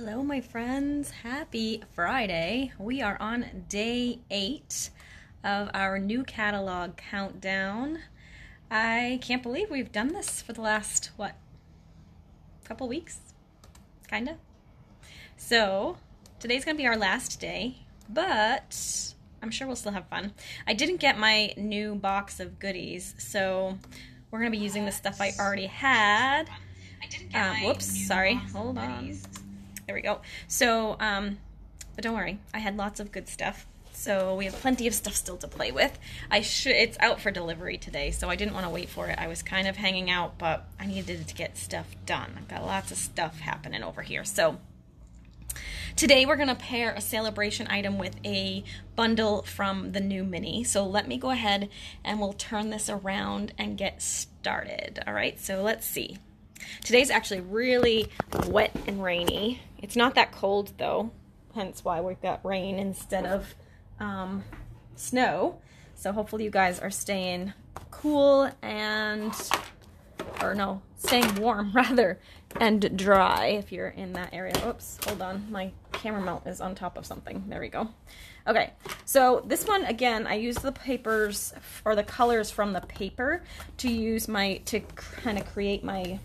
Hello, my friends. Happy Friday. We are on day 8 of our new catalog countdown. I can't believe we've done this for the last, couple weeks? Kinda. So, today's gonna be our last day, but I'm sure we'll still have fun. I didn't get my new box of goodies, so we're gonna be using the stuff I already had. Whoops, sorry, hold on. There we go. So, but don't worry, I had lots of good stuff. So we have plenty of stuff still to play with. It's out for delivery today, so I didn't want to wait for it. I was kind of hanging out, but I needed to get stuff done. I've got lots of stuff happening over here. So today we're going to pair a Sale-A-Bration item with a bundle from the new mini. So let me go ahead and we'll turn this around and get started. All right, so let's see. Today's actually really wet and rainy. It's not that cold though, hence why we've got rain instead of snow. So hopefully you guys are staying cool and, staying warm rather, and dry if you're in that area. Oops, hold on, my camera mount is on top of something. There we go. Okay, so this one, again, I used the papers, or the colors from the paper to kind of create my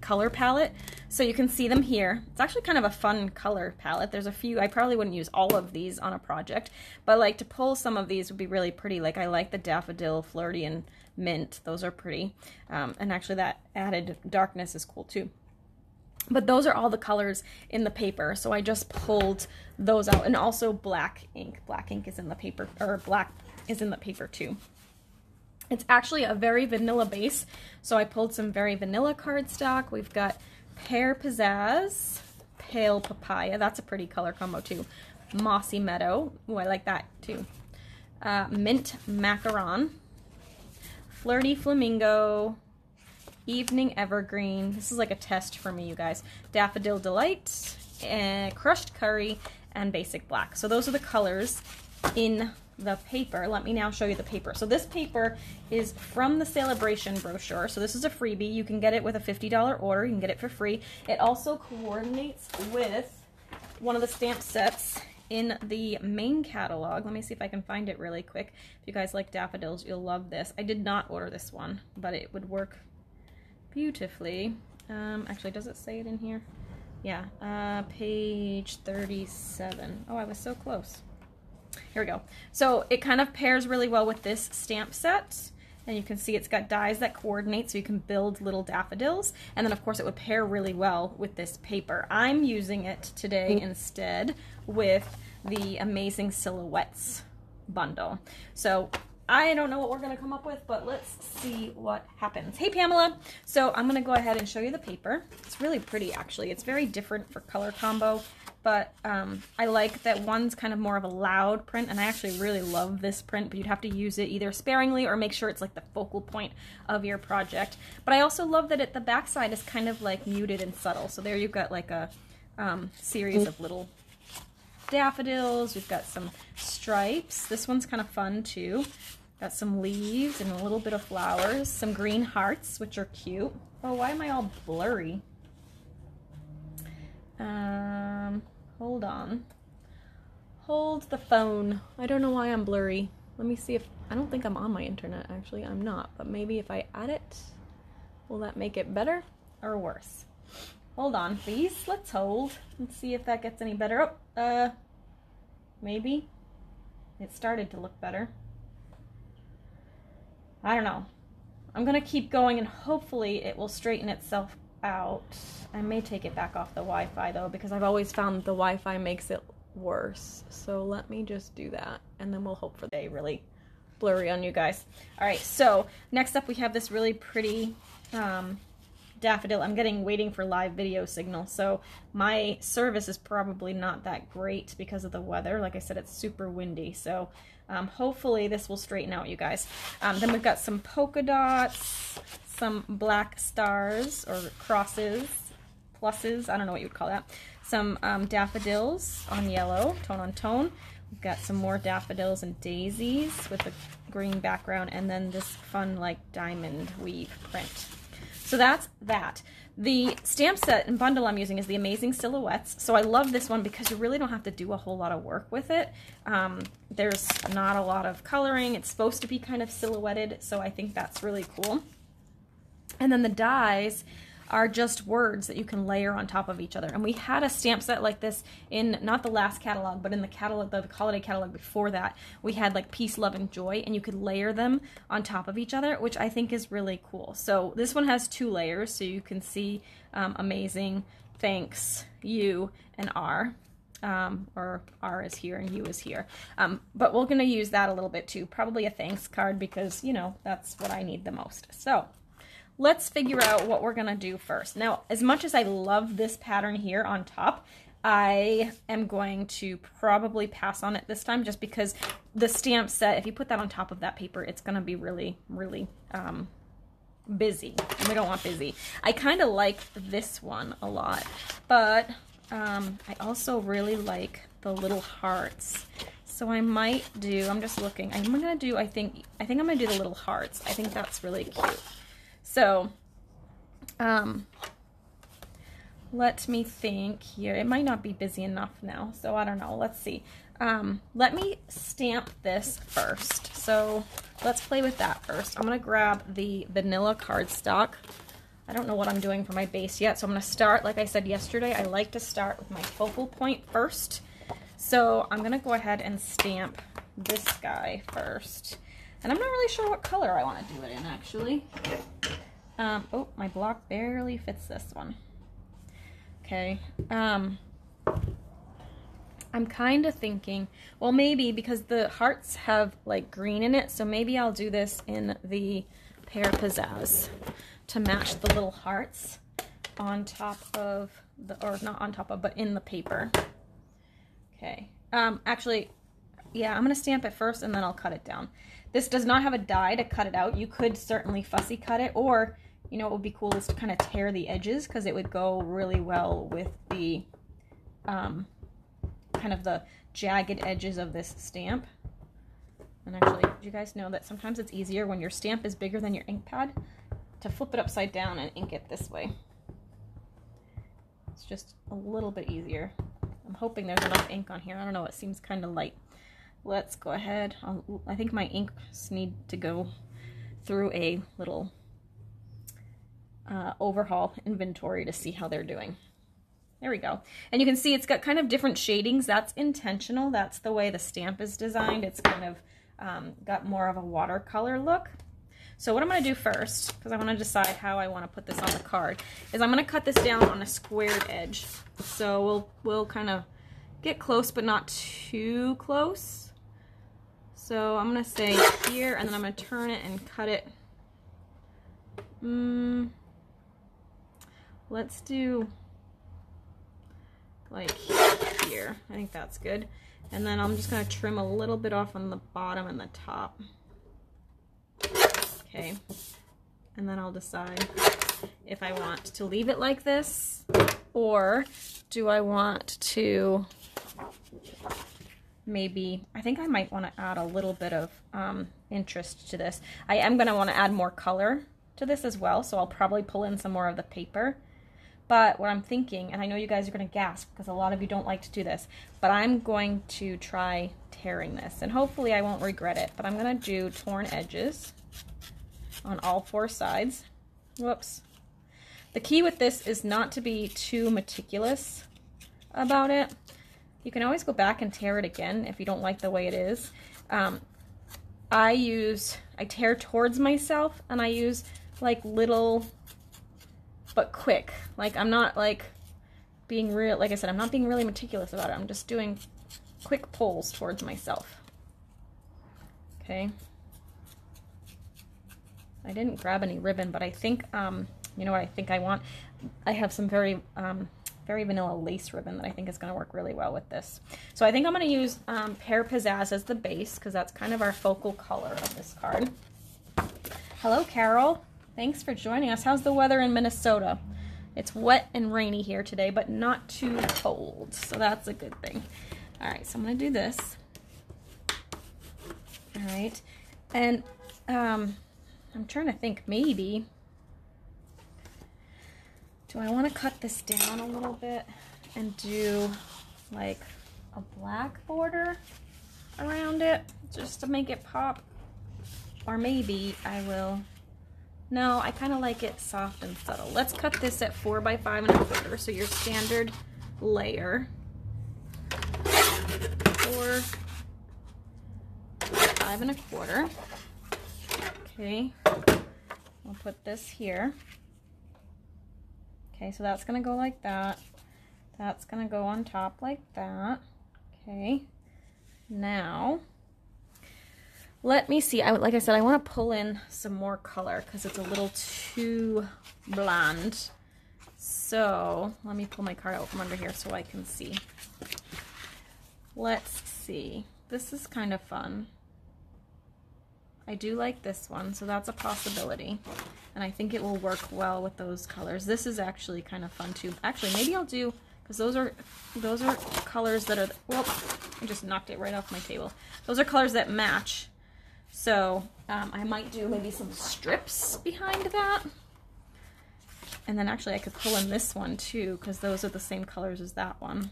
color palette. So you can see them here. It's actually kind of a fun color palette. There's a few, I probably wouldn't use all of these on a project, but like to pull some of these would be really pretty. Like I like the Daffodil, Flirty, and Mint. Those are pretty. And actually that added darkness is cool too. But those are all the colors in the paper. So I just pulled those out. And also black ink. Black ink is in the paper, or black is in the paper too. It's actually a very vanilla base, so I pulled some very vanilla cardstock. We've got Pear Pizzazz, Pale Papaya, that's a pretty color combo too. Mossy Meadow, oh I like that too. Mint Macaron, Flirty Flamingo, Evening Evergreen, this is like a test for me you guys. Daffodil Delight, Crushed Curry, and Basic Black. So those are the colors in the paper. Let me now show you the paper. So this paper is from the Sale-A-Bration brochure. So this is a freebie. You can get it with a $50 order. You can get it for free. It also coordinates with one of the stamp sets in the main catalog. Let me see if I can find it really quick. If you guys like daffodils, you'll love this. I did not order this one, but it would work beautifully. Actually, does it say it in here? Yeah, page 37. Oh, I was so close. Here we go. So it kind of pairs really well with this stamp set. And you can see it's got dies that coordinate so you can build little daffodils. And then of course it would pair really well with this paper. I'm using it today instead with the Amazing Silhouettes bundle. So I don't know what we're going to come up with, but let's see what happens. Hey Pamela! So I'm going to go ahead and show you the paper. It's really pretty actually. It's very different for color combo. But I like that one's kind of more of a loud print, and I actually really love this print, but you'd have to use it either sparingly or make sure it's like the focal point of your project. But I also love that the backside is kind of like muted and subtle. So there you've got like a series of little daffodils. We've got some stripes. This one's kind of fun too. Got some leaves and a little bit of flowers. Some green hearts, which are cute. Oh, why am I all blurry? Hold on. Hold the phone. I don't know why I'm blurry. Let me see if, I don't think I'm on my internet actually. I'm not, but maybe if I add it, will that make it better or worse? Hold on, please. Let's hold and see if that gets any better. Oh, maybe. It started to look better. I don't know. I'm gonna keep going and hopefully it will straighten itself out. I may take it back off the Wi-Fi though, because I've always found the Wi-Fi makes it worse. So let me just do that and then we'll hope for the really blurry on you guys. All right, so next up we have this really pretty daffodil. I'm waiting for live video signal, so my service is probably not that great because of the weather. Like I said, it's super windy, so hopefully this will straighten out you guys. Then we've got some polka dots, some black stars or crosses, pluses, I don't know what you would call that. Some daffodils on yellow, tone on tone. We've got some more daffodils and daisies with a green background, and then this fun like diamond weave print. So that's that. The stamp set and bundle I'm using is the Amazing Silhouettes. So I love this one because you really don't have to do a whole lot of work with it. There's not a lot of coloring. It's supposed to be kind of silhouetted, so I think that's really cool. And then the dies are just words that you can layer on top of each other. And we had a stamp set like this in, not the last catalog, but in the catalog, the holiday catalog before that. We had like peace, love, and joy, and you could layer them on top of each other, which I think is really cool. So this one has 2 layers, so you can see amazing, thanks, you, and R. Or R is here and U is here. But we're gonna use that a little bit too. Probably a thanks card because, you know, that's what I need the most. So let's figure out what we're gonna do first. Now, as much as I love this pattern here on top, I am going to probably pass on it this time just because the stamp set, if you put that on top of that paper, it's gonna be really, really busy. And we don't want busy. I kind of like this one a lot, but I also really like the little hearts. So I might do, I'm just looking, I'm gonna do, I think I'm gonna do the little hearts. I think that's really cute. So, let me think here. It might not be busy enough now, so I don't know. Let's see. Let me stamp this first. So let's play with that first. I'm going to grab the vanilla cardstock. I don't know what I'm doing for my base yet, so I'm going to start, like I said yesterday, I like to start with my focal point first. So I'm going to go ahead and stamp this guy first. And I'm not really sure what color I want to do it in, actually. Oh, my block barely fits this one. Okay. I'm kind of thinking, well, maybe because the hearts have like green in it, so maybe I'll do this in the Pear Pizzazz to match the little hearts on top of the, or not on top of, but in the paper. Okay. Actually, yeah, I'm going to stamp it first and then I'll cut it down. This does not have a die to cut it out. You could certainly fussy cut it, or, you know, what would be cool is to kind of tear the edges because it would go really well with the, kind of the jagged edges of this stamp. And actually, do you guys know that sometimes it's easier when your stamp is bigger than your ink pad to flip it upside down and ink it this way? It's just a little bit easier. I'm hoping there's enough ink on here. I don't know, it seems kind of light. Let's go ahead. I think my inks need to go through a little overhaul inventory to see how they're doing. There we go. And you can see it's got kind of different shadings. That's intentional. That's the way the stamp is designed. It's kind of got more of a watercolor look. So what I'm going to do first, because I want to decide how I want to put this on the card, is I'm going to cut this down on a squared edge. So we'll kind of get close, but not too close. So I'm going to say here, and then I'm going to turn it and cut it. Let's do like here. I think that's good. And then I'm just going to trim a little bit off on the bottom and the top. Okay. And then I'll decide if I want to leave it like this, or do I want to maybe, I think I might want to add a little bit of interest to this. I am going to want to add more color to this as well, so I'll probably pull in some more of the paper. But what I'm thinking, and I know you guys are going to gasp because a lot of you don't like to do this, but I'm going to try tearing this, and hopefully I won't regret it. But I'm going to do torn edges on all 4 sides. Whoops. The key with this is not to be too meticulous about it. You can always go back and tear it again if you don't like the way it is. I tear towards myself, and I use like little, but quick. Like I'm not like being real, like I said, I'm not being really meticulous about it. I'm just doing quick pulls towards myself. Okay. I didn't grab any ribbon, but I think, you know what I think I want? I have some very vanilla lace ribbon that I think is going to work really well with this. So I think I'm going to use Pear Pizzazz as the base because that's kind of our focal color of this card. Hello, Carol. Thanks for joining us. How's the weather in Minnesota? It's wet and rainy here today, but not too cold, so that's a good thing. All right, so I'm going to do this. All right, and I'm trying to think maybe Do I want to cut this down a little bit and do like a black border around it just to make it pop? Or maybe I will, no, I kind of like it soft and subtle. Let's cut this at 4 by 5 1/4, so your standard layer. 4, 5 1/4. Okay, I'll put this here. Okay, so that's gonna go like that. That's gonna go on top like that. Okay, now let me see. Like I said, I want to pull in some more color because it's a little too bland. So let me pull my card out from under here so I can see. Let's see. This is kind of fun. I do like this one, so that's a possibility. And I think it will work well with those colors. This is actually kind of fun too. Actually, maybe I'll do, because those are colors that are, well, I just knocked it right off my table. Those are colors that match. So I might do maybe some strips behind that. And then actually I could pull in this one too, because those are the same colors as that one.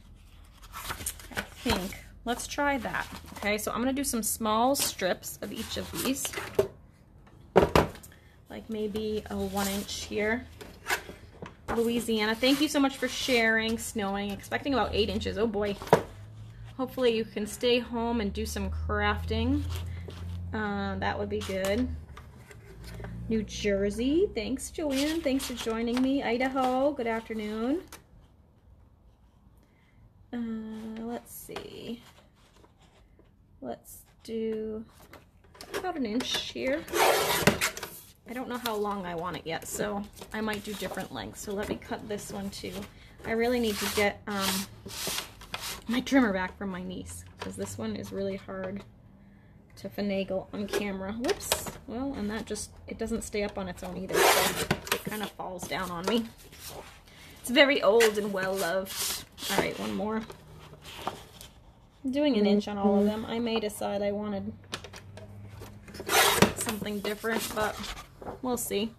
I think. Let's try that. Okay, so I'm gonna do some small strips of each of these. Like maybe a 1 inch here. Louisiana, thank you so much for sharing. Snowing, expecting about 8 inches. Oh boy. Hopefully you can stay home and do some crafting. That would be good. New Jersey, thanks Joanne, thanks for joining me. Idaho, good afternoon. Let's see. Let's do about 1 inch here. I don't know how long I want it yet, so I might do different lengths. So let me cut this one too. I really need to get my trimmer back from my niece, because this one is really hard to finagle on camera. Whoops. Well, and that just, it doesn't stay up on its own either, so it kind of falls down on me. It's very old and well loved. All right, one more. I'm doing 1 inch on all of them. I may decide I wanted something different, but we'll see.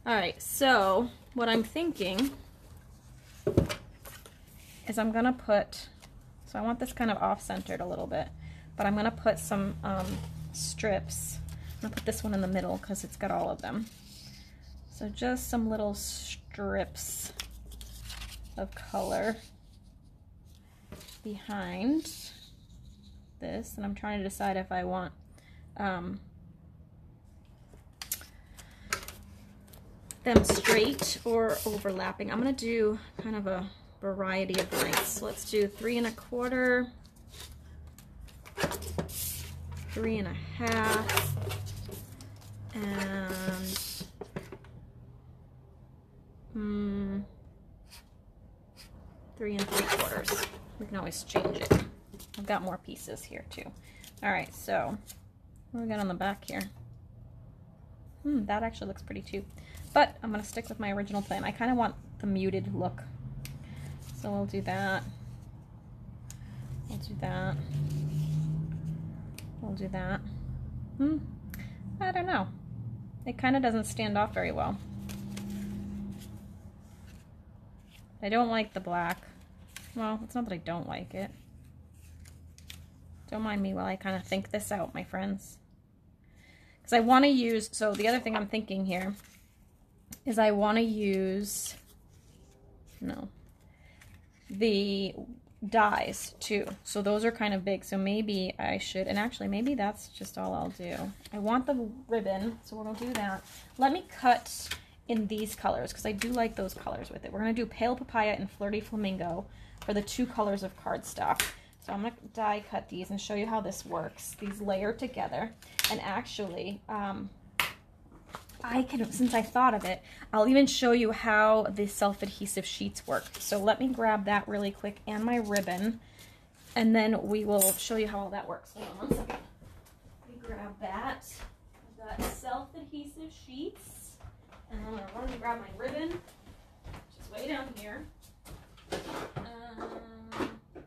All right, so what I'm thinking is I'm gonna put, so I want this kind of off-centered a little bit, but I'm gonna put some strips. I'm gonna put this one in the middle because it's got all of them. So just some little strips of color behind this, and I'm trying to decide if I want them straight or overlapping. I'm gonna do kind of a variety of lengths. So let's do 3 1/4, 3 1/2, and 3 3/4. We can always change it. I've got more pieces here too. All right, so what do we got on the back here? That actually looks pretty too. But I'm gonna stick with my original plan. I kind of want the muted look. So we'll do that. We'll do that. We'll do that. I don't know. It kind of doesn't stand off very well. I don't like the black. Well, it's not that I don't like it. Don't mind me while I kind of think this out, my friends. Because I want to use, so the other thing I'm thinking here is I want to use, the dies too. So those are kind of big. So maybe I should, and actually maybe that's just all I'll do. I want the ribbon, so we'll do that. Let me cut in these colors because I do like those colors with it. We're going to do Pale Papaya and Flirty Flamingo for the 2 colors of cardstock. So I'm going to die cut these and show you how this works. These layer together, and actually I can, since I thought of it, I'll even show you how the self-adhesive sheets work. So let me grab that really quick and my ribbon, and then we will show you how all that works. Hold on 1 second. Let me grab that. I've got self-adhesive sheets, and I'm going to run and grab my ribbon, which is way down here.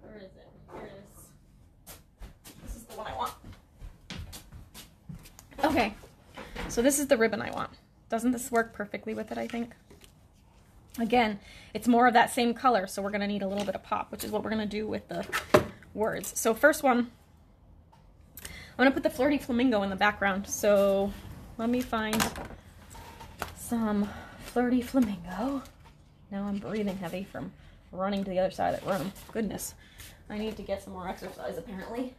Where is it? Here it is. This is the one I want. Okay. So this is the ribbon I want. Doesn't this work perfectly with it, I think? Again, it's more of that same color, so we're going to need a little bit of pop, which is what we're going to do with the words. So first one, I'm going to put the flirty flamingo in the background. So let me find some flirty flamingo. Now I'm breathing heavy from running to the other side of the room. Goodness, I need to get some more exercise apparently.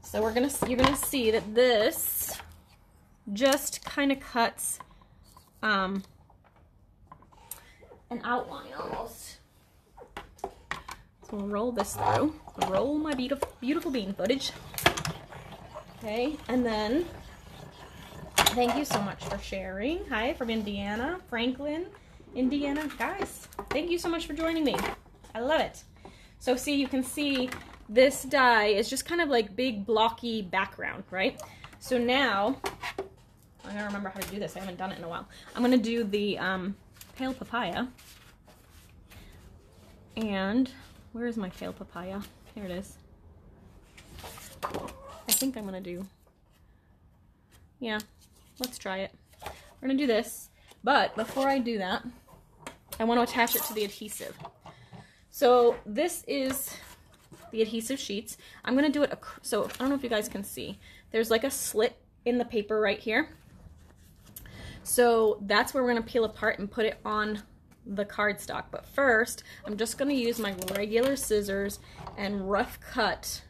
So you're gonna see that this just kind of cuts an outline almost. So we'll roll this through. Roll my beautiful bean footage. Okay, and then thank you so much for sharing. Hi from Indiana, Franklin, Indiana. Guys, thank you so much for joining me. I love it. So see, you can see this die is just kind of like big blocky background, right? So now, I'm gonna remember how to do this. I haven't done it in a while. I'm gonna do the pale papaya. And where is my pale papaya? Here it is. I think I'm gonna do, yeah, let's try it. We're gonna do this, but before I do that, I want to attach it to the adhesive. So this is the adhesive sheets. I'm gonna do it, so I don't know if you guys can see. There's like a slit in the paper right here. So that's where we're gonna peel apart and put it on the cardstock. But first, I'm just gonna use my regular scissors and rough cut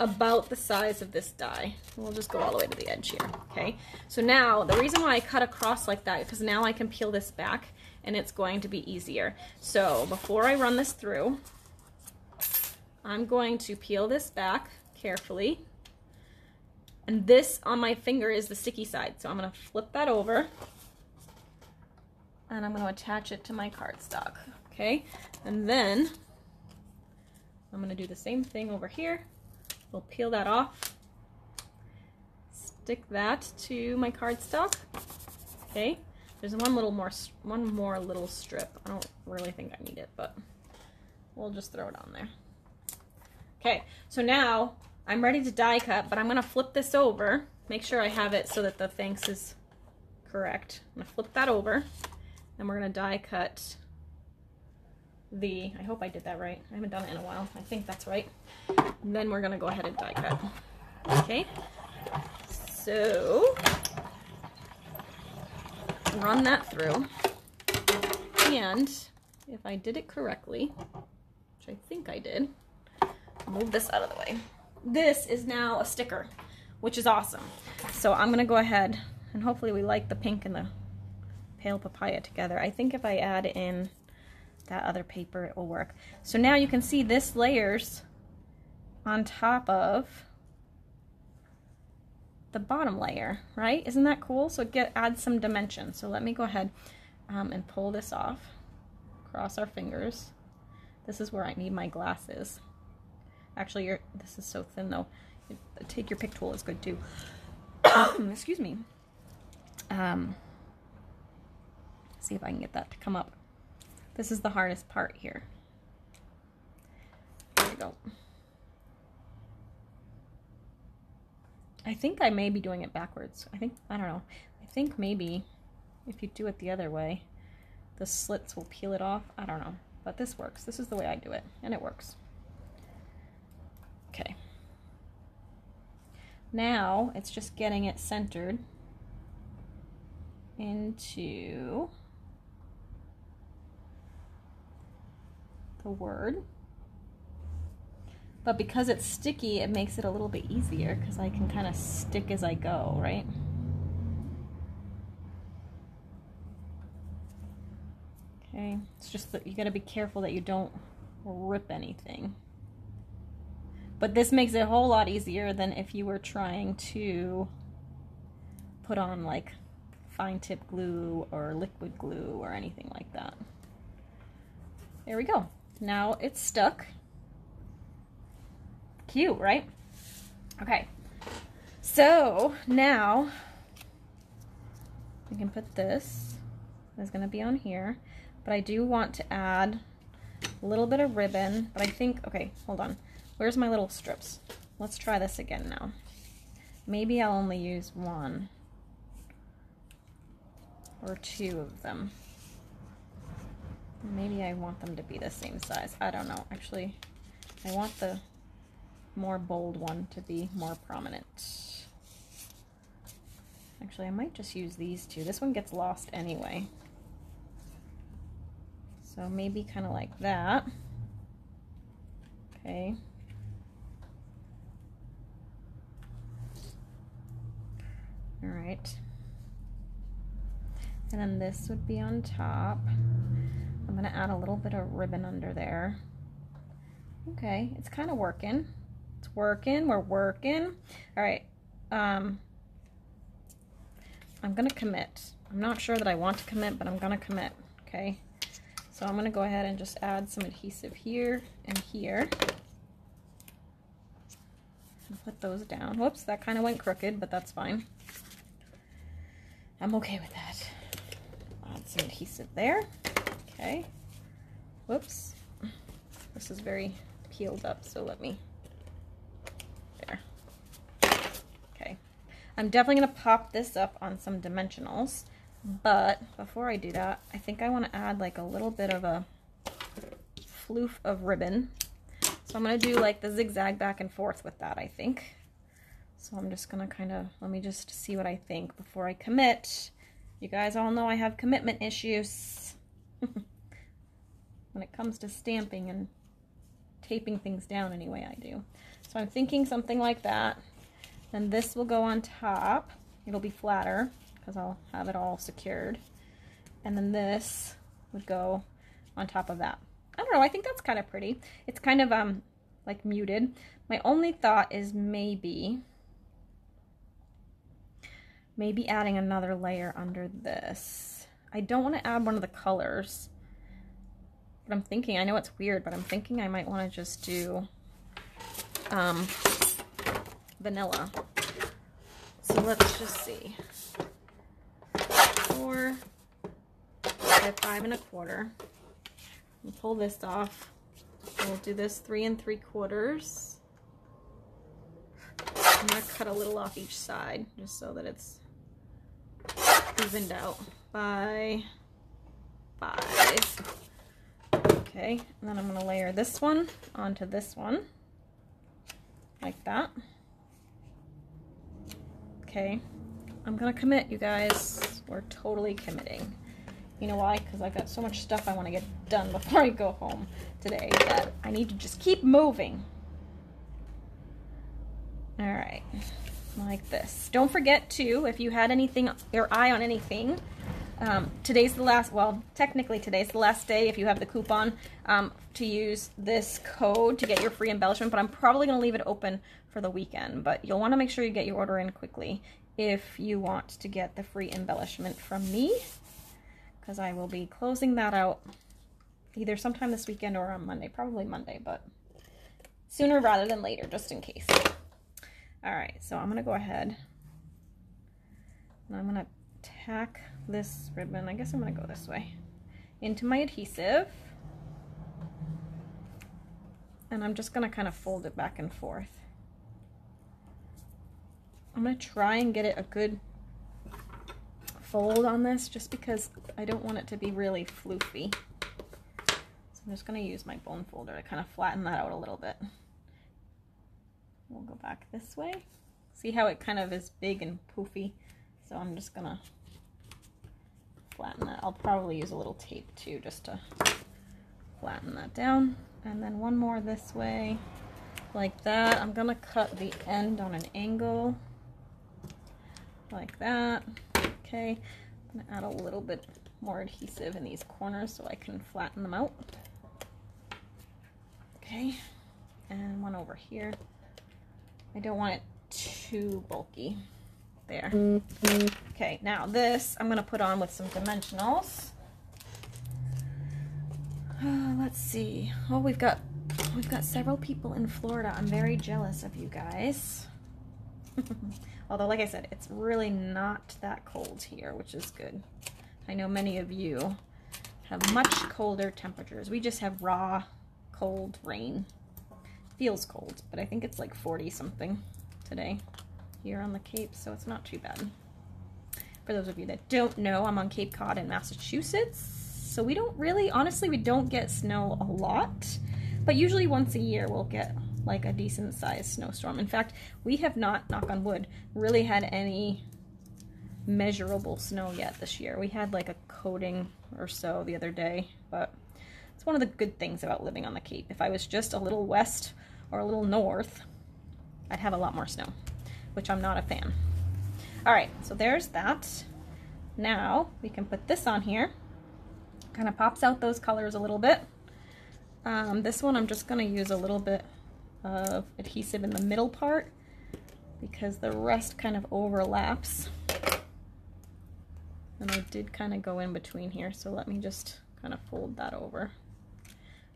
about the size of this die. We'll just go all the way to the edge here, okay? So now, the reason why I cut across like that is because now I can peel this back and it's going to be easier. So before I run this through, I'm going to peel this back carefully. And this on my finger is the sticky side. So I'm gonna flip that over and I'm gonna attach it to my cardstock, okay? And then I'm gonna do the same thing over here. We'll peel that off, stick that to my cardstock, okay? There's one more little strip. I don't really think I need it, but we'll just throw it on there. Okay, so now I'm ready to die cut, but I'm gonna flip this over, make sure I have it so that the thanks is correct. I'm gonna flip that over, and we're gonna die cut the, I hope I did that right. I haven't done it in a while. I think that's right. And then we're gonna go ahead and die cut. Okay, so run that through, and if I did it correctly, which I think I did, move this out of the way. This is now a sticker, which is awesome. So I'm gonna go ahead and hopefully we like the pink and the pale papaya together. I think if I add in that other paper, it will work. So now you can see this layers on top of the bottom layer, right? Isn't that cool? So it adds some dimension. So let me go ahead and pull this off, cross our fingers. This is where I need my glasses. Actually, this is so thin though. Take your pick tool is good too. Excuse me. See if I can get that to come up. This is the hardest part here. There we go. I think I may be doing it backwards. I don't know. I think maybe if you do it the other way, the slits will peel it off. I don't know, but this works. This is the way I do it, and it works. Okay. Now it's just getting it centered into the word. But because it's sticky, it makes it a little bit easier because I can kind of stick as I go, right? Okay, it's just that you got to be careful that you don't rip anything. But this makes it a whole lot easier than if you were trying to put on like fine tip glue or liquid glue or anything like that. There we go. Now it's stuck. Cute, right? Okay. So now we can put this. It's going to be on here. But I do want to add a little bit of ribbon. But I think, okay, hold on. Where's my little strips? Let's try this again now. Maybe I'll only use one or two of them. Maybe I want them to be the same size. I don't know. Actually, I want the more bold one to be more prominent. Actually, I might just use these two. This one gets lost anyway. So maybe kind of like that. Okay. All right. And then this would be on top. I'm gonna add a little bit of ribbon under there. Okay, it's kind of working. It's working, we're working. All right, I'm gonna commit. I'm not sure that I want to commit, but I'm gonna commit, okay? So I'm gonna go ahead and just add some adhesive here and here. And put those down. Whoops, that kind of went crooked, but that's fine. I'm okay with that. Add some adhesive there. Okay. Whoops. This is very peeled up, so let me. There. Okay. I'm definitely going to pop this up on some dimensionals, but before I do that, I think I want to add like a little bit of a floof of ribbon. So I'm going to do like the zigzag back and forth with that, I think. So I'm just going to kind of, let me just see what I think before I commit. You guys all know I have commitment issues when it comes to stamping and taping things down anyway I do. So I'm thinking something like that. Then this will go on top. It'll be flatter because I'll have it all secured. And then this would go on top of that. I don't know, I think that's kind of pretty. It's kind of like muted. My only thought is maybe adding another layer under this. I don't want to add one of the colors, but I'm thinking, I know it's weird, but I'm thinking I might want to just do vanilla. So let's just see. 4 by 5 1/4. We'll pull this off. We'll do this 3 3/4. I'm gonna cut a little off each side just so that it's evened out by 5. Okay, and then I'm gonna layer this one onto this one, like that. Okay, I'm gonna commit, you guys. We're totally committing. You know why? Because I've got so much stuff I want to get done before I go home today that I need to just keep moving. All right, like this. Don't forget to, if you had anything, your eye on anything, today's the last, well, technically today's the last day if you have the coupon to use this code to get your free embellishment, but I'm probably going to leave it open for the weekend, but you'll want to make sure you get your order in quickly if you want to get the free embellishment from me, because I will be closing that out either sometime this weekend or on Monday, probably Monday, but sooner rather than later, just in case. All right, so I'm gonna go ahead and I'm gonna tack this ribbon, I guess I'm gonna go this way, into my adhesive. And I'm just gonna kind of fold it back and forth. I'm gonna try and get it a good fold on this just because I don't want it to be really floofy. So I'm just gonna use my bone folder to kind of flatten that out a little bit. We'll go back this way. See how it kind of is big and poofy? So I'm just gonna flatten that. I'll probably use a little tape too just to flatten that down. And then one more this way, like that. I'm gonna cut the end on an angle, like that. Okay, I'm gonna add a little bit more adhesive in these corners so I can flatten them out. Okay, and one over here. I don't want it too bulky. There. Okay, now this I'm gonna put on with some dimensionals. Let's see. Oh, we've got several people in Florida. I'm very jealous of you guys. Although, like I said, it's really not that cold here, which is good. I know many of you have much colder temperatures. We just have raw, cold rain. Feels cold, but I think it's like 40 something today here on the Cape, so it's not too bad. For those of you that don't know, I'm on Cape Cod in Massachusetts. So we don't really, honestly, we don't get snow a lot, but usually once a year we'll get like a decent sized snowstorm. In fact, we have not, knock on wood, really had any measurable snow yet this year. We had like a coating or so the other day, but it's one of the good things about living on the Cape. If I was just a little west or a little north, I'd have a lot more snow, which I'm not a fan. All right, so there's that. Now we can put this on here. Kind of pops out those colors a little bit. This one I'm just going to use a little bit of adhesive in the middle part because the rest kind of overlaps. And I did kind of go in between here, so let me just kind of fold that over.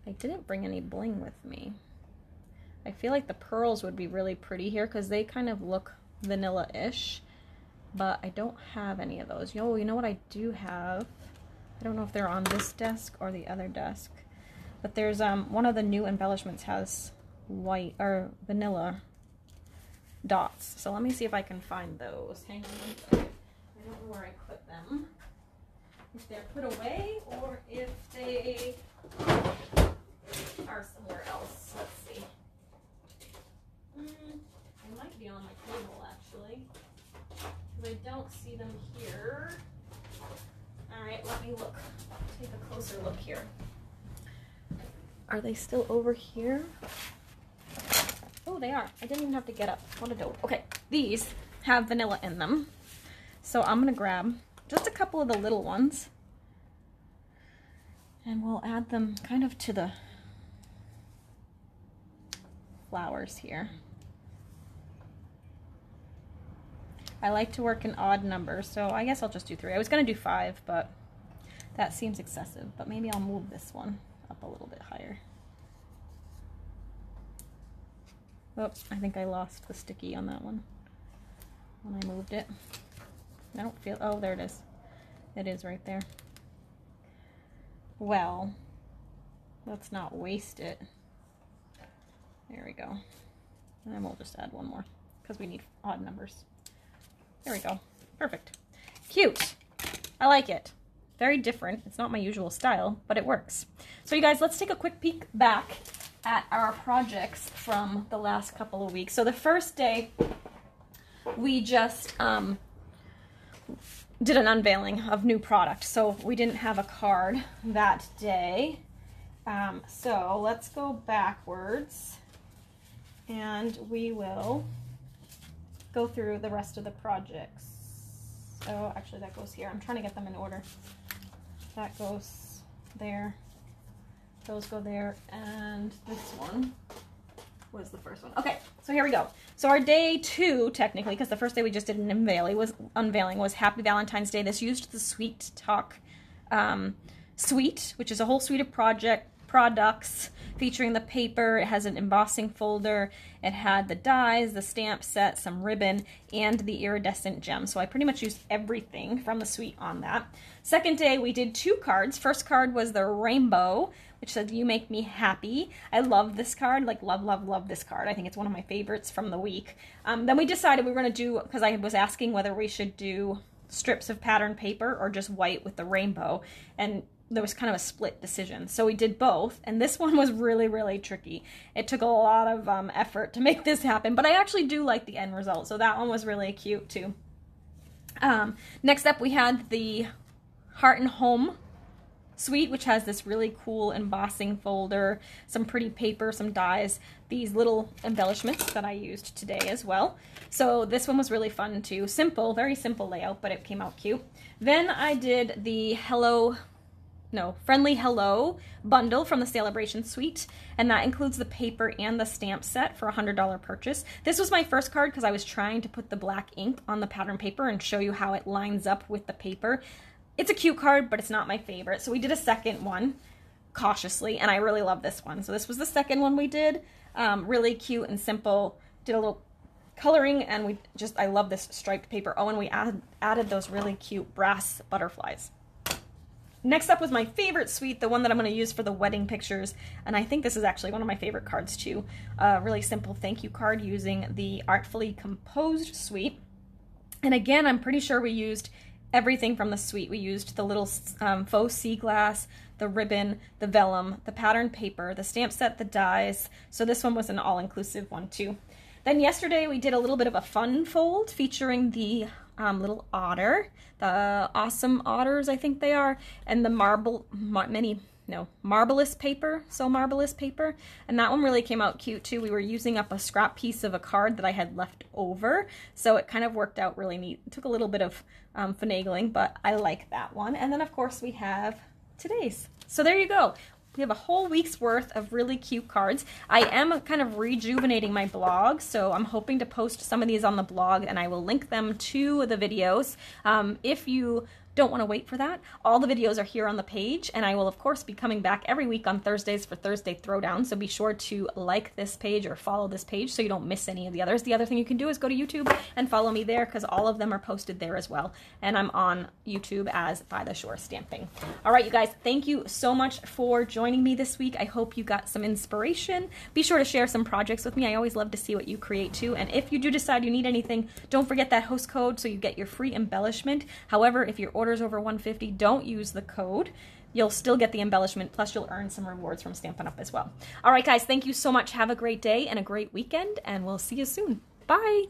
I didn't bring any bling with me. I feel like the pearls would be really pretty here because they kind of look vanilla-ish, but I don't have any of those. You know what I do have? I don't know if they're on this desk or the other desk, but there's one of the new embellishments has white or vanilla dots. So let me see if I can find those. Hang on one second. I don't know where I put them. If they're put away or if they are somewhere else. Let's see. They might be on my table actually, because I don't see them here. All right, let me look. Take a closer look here. Are they still over here? Oh, they are. I didn't even have to get up. What a dope. Okay, these have vanilla in them. So I'm gonna grab just a couple of the little ones and we'll add them kind of to the flowers here. I like to work in odd numbers, so I guess I'll just do 3. I was gonna do 5, but that seems excessive, but maybe I'll move this one up a little bit higher. Oh, I think I lost the sticky on that one when I moved it. I don't feel, oh, there it is. It is right there. Well, let's not waste it. There we go. And then we'll just add one more because we need odd numbers. There we go. Perfect. Cute. I like it. Very different. It's not my usual style, but it works. So you guys, let's take a quick peek back at our projects from the last couple of weeks. So the first day, we just did an unveiling of new product. So we didn't have a card that day. So let's go backwards and we will go through the rest of the projects. Oh, actually that goes here. I'm trying to get them in order. That goes there. Those go there, and this one was the first one. Okay, so here we go. So our day 2, technically, because the first day we just did an unveiling was Happy Valentine's Day. This used the Sweet Talk suite, which is a whole suite of products featuring the paper. It has an embossing folder. It had the dies, the stamp set, some ribbon, and the iridescent gem. So I pretty much used everything from the suite on that. Second day, we did 2 cards. First card was the rainbow, which said, "You make me happy." I love this card, like love, love, love this card. I think it's one of my favorites from the week. Then we decided we were going to do, because I was asking whether we should do strips of pattern paper or just white with the rainbow, and there was kind of a split decision. So we did both, and this one was really, really tricky. It took a lot of effort to make this happen, but I actually do like the end result, so that one was really cute too. Next up, we had the Heart and Home suite, which has this really cool embossing folder, some pretty paper, some dies, these little embellishments that I used today as well. So this one was really fun too. Simple, very simple layout, but it came out cute. Then I did the Friendly Hello bundle from the Sale-A-Bration suite, and that includes the paper and the stamp set for a $100 purchase. This was my first card because I was trying to put the black ink on the pattern paper and show you how it lines up with the paper. It's a cute card, but it's not my favorite. So we did a second one cautiously, and I really love this one. So this was the second one we did. Really cute and simple. Did a little coloring, and I love this striped paper. Oh, and we added those really cute brass butterflies. Next up was my favorite suite, the one that I'm going to use for the wedding pictures, and I think this is actually one of my favorite cards too. Really simple thank you card using the Artfully Composed suite. And again, I'm pretty sure we used everything from the suite. We used the little faux sea glass, the ribbon, the vellum, the pattern paper, the stamp set, the dies. So this one was an all-inclusive one too. Then yesterday we did a little bit of a fun fold featuring the little otter, the awesome otters I think they are, and the marvelous paper, so marvelous paper, and that one really came out cute too. We were using up a scrap piece of a card that I had left over, so it kind of worked out really neat. It took a little bit of finagling, but I like that one. And then of course we have today's. So there you go. We have a whole week's worth of really cute cards. I am kind of rejuvenating my blog, so I'm hoping to post some of these on the blog, and I will link them to the videos. If you don't want to wait for that, all the videos are here on the page, and I will of course be coming back every week on Thursdays for Thursday Throwdown, so be sure to like this page or follow this page so you don't miss any of the others. The other thing you can do is go to YouTube and follow me there, because all of them are posted there as well, and I'm on YouTube as By the Shore Stamping. All right, you guys, thank you so much for joining me this week. I hope you got some inspiration. Be sure to share some projects with me. I always love to see what you create too, and if you do decide you need anything, don't forget that host code so you get your free embellishment. However, if your orders over $150, don't use the code. You'll still get the embellishment, plus you'll earn some rewards from Stampin' Up as well. All right, guys, thank you so much. Have a great day and a great weekend, and we'll see you soon. Bye.